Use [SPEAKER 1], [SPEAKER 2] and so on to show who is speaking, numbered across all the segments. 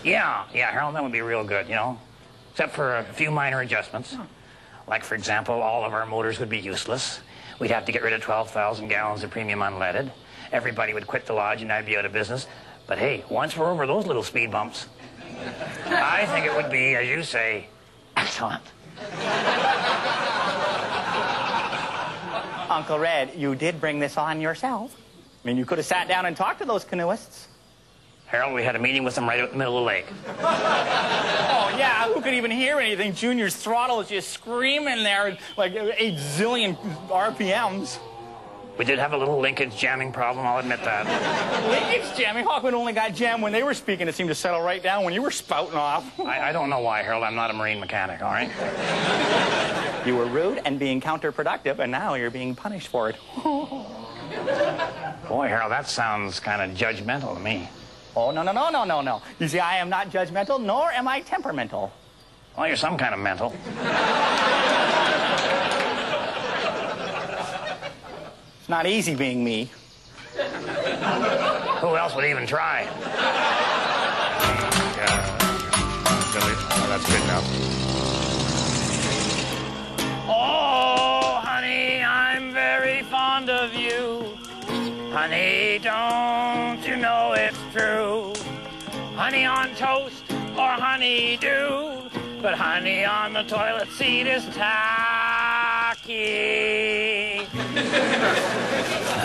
[SPEAKER 1] Yeah, Harold, that would be real good, you know. Except for a few minor adjustments. Like, for example, all of our motors would be useless. We'd have to get rid of 12,000 gallons of premium unleaded. Everybody would quit the lodge and I'd be out of business. But hey, once we're over those little speed bumps, I think it would be, as you say, excellent.
[SPEAKER 2] Uncle Red, you did bring this on yourself. I mean, you could have sat down and talked to those canoeists.
[SPEAKER 1] Harold, we had a meeting with them right out in the middle of the lake.
[SPEAKER 2] Oh, yeah, who could even hear anything? Junior's throttle is just screaming there like 8 zillion RPMs.
[SPEAKER 1] We did have a little linkage jamming problem, I'll admit that.
[SPEAKER 2] Linkage jamming? Hawkwind only got jammed when they were speaking. It seemed to settle right down when you were spouting off.
[SPEAKER 1] I don't know why, Harold. I'm not a marine mechanic, all right?
[SPEAKER 2] You were rude and being counterproductive, and now you're being punished for it.
[SPEAKER 1] Boy, Harold, that sounds kind of judgmental to me.
[SPEAKER 2] Oh, no. You see, I am not judgmental, nor am I temperamental.
[SPEAKER 1] Well, you're some kind of mental.
[SPEAKER 2] It's not easy being me.
[SPEAKER 1] Who else would even try?
[SPEAKER 3] Oh, that's good enough.
[SPEAKER 1] Oh, honey, I'm very fond of you. Honey, don't you know it's true? Honey on toast or honey-do, but honey on the toilet seat is tacky.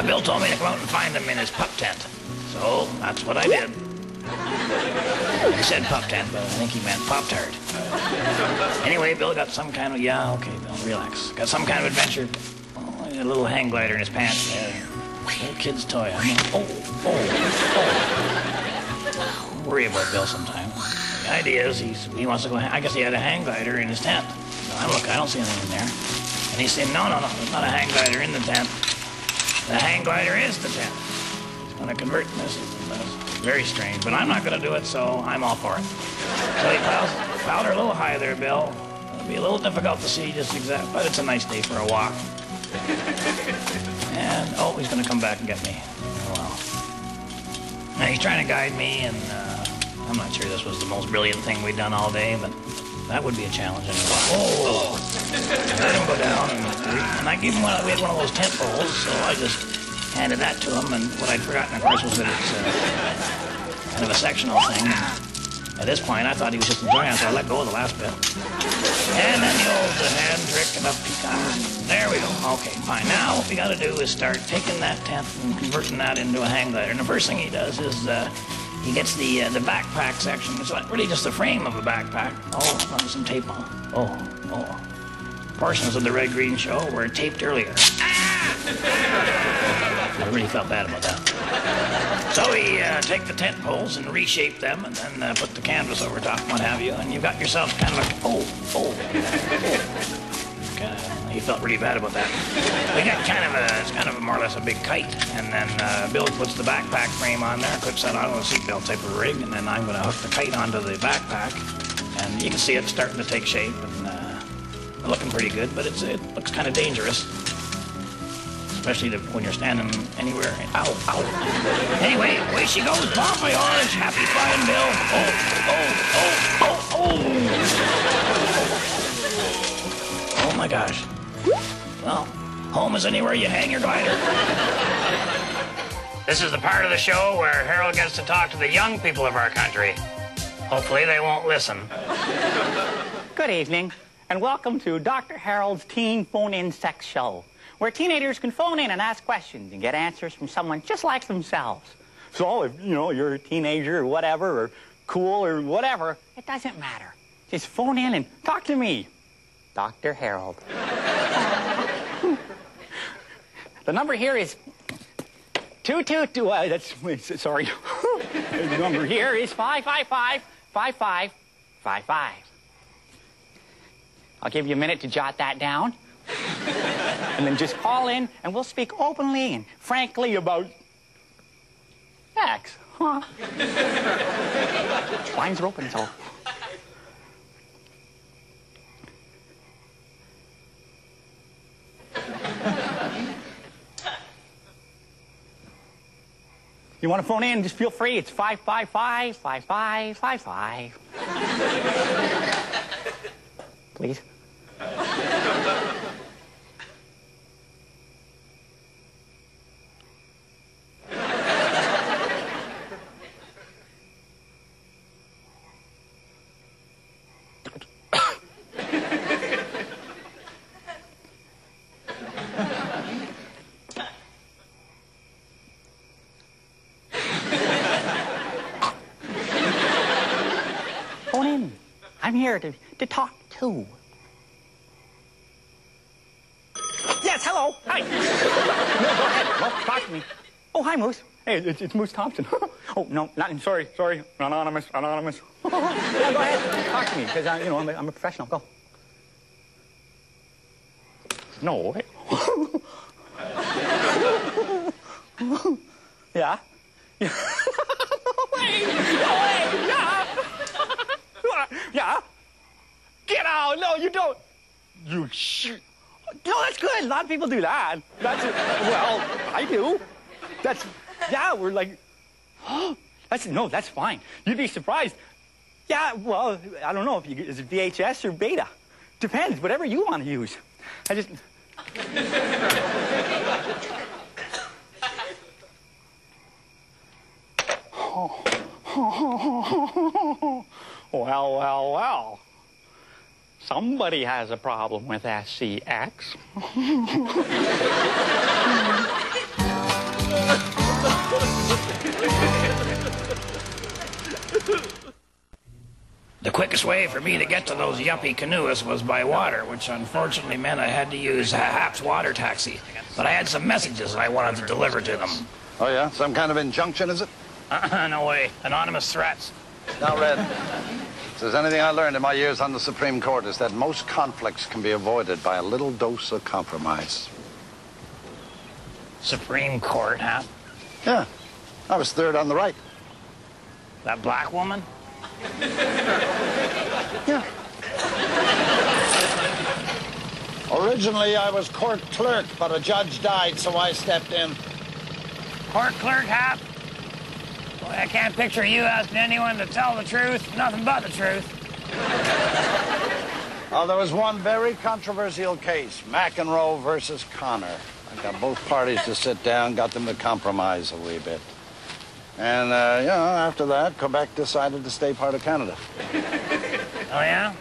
[SPEAKER 1] Bill told me to go out and find him in his pup tent, so that's what I did. He said pup tent, but I think he meant Pop-Tart. Anyway, Bill got some kind of, yeah, okay, Bill, relax. Got some kind of adventure. Oh, a little hang glider in his pants there. Little kid's toy. I mean, I worry about Bill sometimes. The idea is he wants to go, I guess he had a hang glider in his tent. So I look, I don't see anything in there. And he's saying, no, there's not a hang glider in the tent. The hang glider is the tent. He's going to convert this. It's very strange, but I'm not going to do it, so I'm all for it. So he piled her a little high there, Bill. It'll be a little difficult to see just exact, but it's a nice day for a walk. And, oh, he's going to come back and get me. Oh, well. Now, he's trying to guide me, and I'm not sure this was the most brilliant thing we'd done all day, but that would be a challenge anyway. Oh! I let him go down, and I gave him we had one of those tent poles, so I just handed that to him, and what I'd forgotten, of course, was that it's kind of a sectional thing. At this point, I thought he was just enjoying it, so I let go of the last bit. And then the old hand trick and up he comes. There we go. Okay, fine. Now what we got to do is start taking that tent and converting that into a hang glider. And the first thing he does is he gets the backpack section. It's like really just the frame of a backpack. Oh, some tape on. Oh. Portions of the Red Green Show were taped earlier. I really felt bad about that. So we take the tent poles and reshape them and then put the canvas over top and what have you, and you've got yourself kind of a, he felt really bad about that. We got it's kind of more or less a big kite, and then Bill puts the backpack frame on there, clips that onto a seatbelt type of rig, and then I'm going to hook the kite onto the backpack, and you can see it starting to take shape, and looking pretty good, but it looks kind of dangerous. Especially when you're standing anywhere. Ow. Anyway, away she goes. Bon voyage. Happy flying, Bill. Oh, my gosh. Well, home is anywhere you hang your glider. This is the part of the show where Harold gets to talk to the young people of our country. Hopefully they won't listen.
[SPEAKER 2] Good evening, and welcome to Dr. Harold's Teen Phone-In Sex Show, where teenagers can phone in and ask questions and get answers from someone just like themselves. So if, you're a teenager or whatever, or cool or whatever, it doesn't matter. Just phone in and talk to me, Dr. Harold. The number here is 222, sorry. The number here is 555-5555. I'll give you a minute to jot that down. And then just call in, and we'll speak openly and frankly about sex. Huh? Lines are open, so. You want to phone in, just feel free. It's 555-5555. Please. Phone in. I'm here to talk to. Yes, hello. Hi. No, go ahead. No, talk to me. Oh, hi, Moose. Hey, it's Moose Thompson. Oh, no, sorry. Anonymous. Yeah, go ahead. Talk to me, because, I'm a professional. Go. No way. Yeah? Yeah. No way. Yeah. Yeah? Get out. No, you don't. You shoot. No, that's good. A lot of people do that. Well, I do. We're like, that's fine. You'd be surprised. Yeah, well, I don't know is it VHS or beta? Depends, whatever you want to use. Well. Somebody has a problem with SCX.
[SPEAKER 1] The quickest way for me to get to those yuppie canoeists was by water, which unfortunately meant I had to use Hap's water taxi. But I had some messages I wanted to deliver to them.
[SPEAKER 4] Oh, yeah? Some kind of injunction, is it?
[SPEAKER 1] No way. Anonymous threats.
[SPEAKER 4] Now, Red, if there's anything I learned in my years on the Supreme Court, is that most conflicts can be avoided by a little dose of compromise.
[SPEAKER 1] Supreme Court, Hap?
[SPEAKER 4] Yeah. I was third on the right.
[SPEAKER 1] That black woman?
[SPEAKER 4] Yeah. Originally, I was court clerk, but a judge died, so I stepped in.
[SPEAKER 1] Court clerk, Hap? Boy, I can't picture you asking anyone to tell the truth, nothing but the truth.
[SPEAKER 4] Well, there was one very controversial case, McEnroe versus Connor. I got both parties to sit down, got them to compromise a wee bit. And, after that, Quebec decided to stay part of Canada.
[SPEAKER 1] Oh, yeah?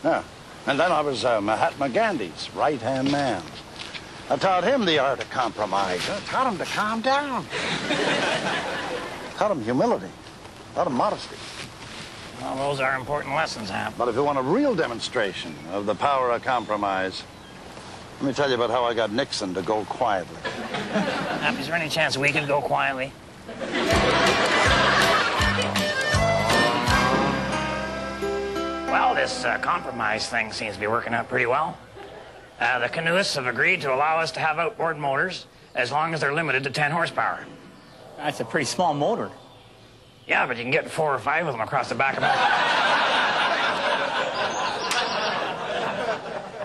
[SPEAKER 4] Yeah. And then I was Mahatma Gandhi's right-hand man. I taught him the art of compromise. I taught him to calm down. Taught him humility. Taught him modesty.
[SPEAKER 1] Well, those are important lessons, Hap.
[SPEAKER 4] But if you want a real demonstration of the power of compromise, let me tell you about how I got Nixon to go quietly.
[SPEAKER 1] Hap, is there any chance we could go quietly? Well, this compromise thing seems to be working out pretty well. The canoeists have agreed to allow us to have outboard motors as long as they're limited to 10 horsepower.
[SPEAKER 2] That's a pretty small motor.
[SPEAKER 1] Yeah, but you can get 4 or 5 of them across the back of it.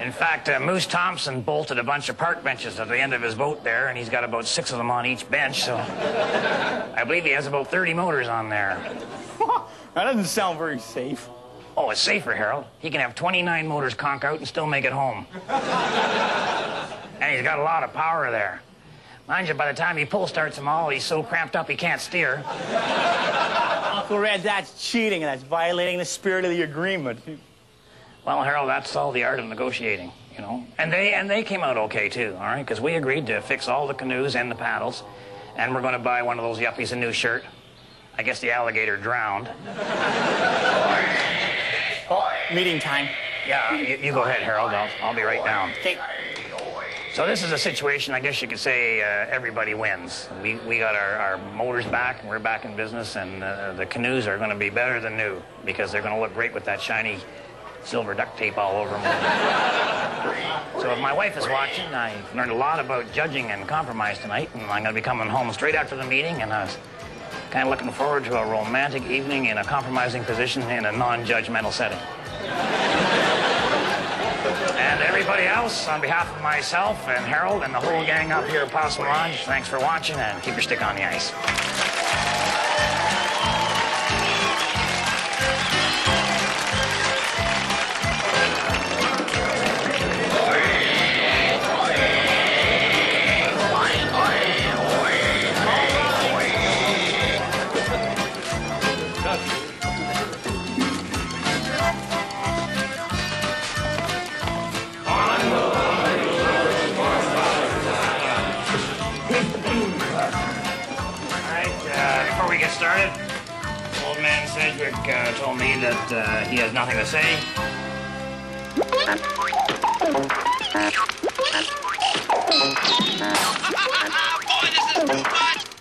[SPEAKER 1] In fact, Moose Thompson bolted a bunch of park benches at the end of his boat there, and he's got about 6 of them on each bench, so I believe he has about 30 motors on there.
[SPEAKER 2] That doesn't sound very safe.
[SPEAKER 1] Oh, it's safer, Harold. He can have 29 motors conk out and still make it home. And he's got a lot of power there. Mind you, by the time he pull starts them all, he's so cramped up he can't steer.
[SPEAKER 2] Uncle Red, that's cheating, and that's violating the spirit of the agreement.
[SPEAKER 1] Well, Harold, that's all the art of negotiating, you know. And they came out okay, too, all right? Because we agreed to fix all the canoes and the paddles, and we're going to buy one of those yuppies a new shirt. I guess the alligator drowned.
[SPEAKER 2] Oh, meeting time.
[SPEAKER 1] Yeah, you go ahead, Harold. I'll be right down.
[SPEAKER 2] Okay.
[SPEAKER 1] So this is a situation, I guess you could say, everybody wins. We got our motors back, and we're back in business, and the canoes are going to be better than new because they're going to look great with that shiny silver duct tape all over them. So if my wife is watching, I've learned a lot about judging and compromise tonight, and I'm going to be coming home straight after the meeting, and I was kind of looking forward to a romantic evening in a compromising position in a non-judgmental setting. And everybody else, on behalf of myself and Harold and the whole gang up here at Possum Lodge, thanks for watching and keep your stick on the ice. Before we get started, old man Sedgwick told me that he has nothing to say.
[SPEAKER 5] Boy, this is too much!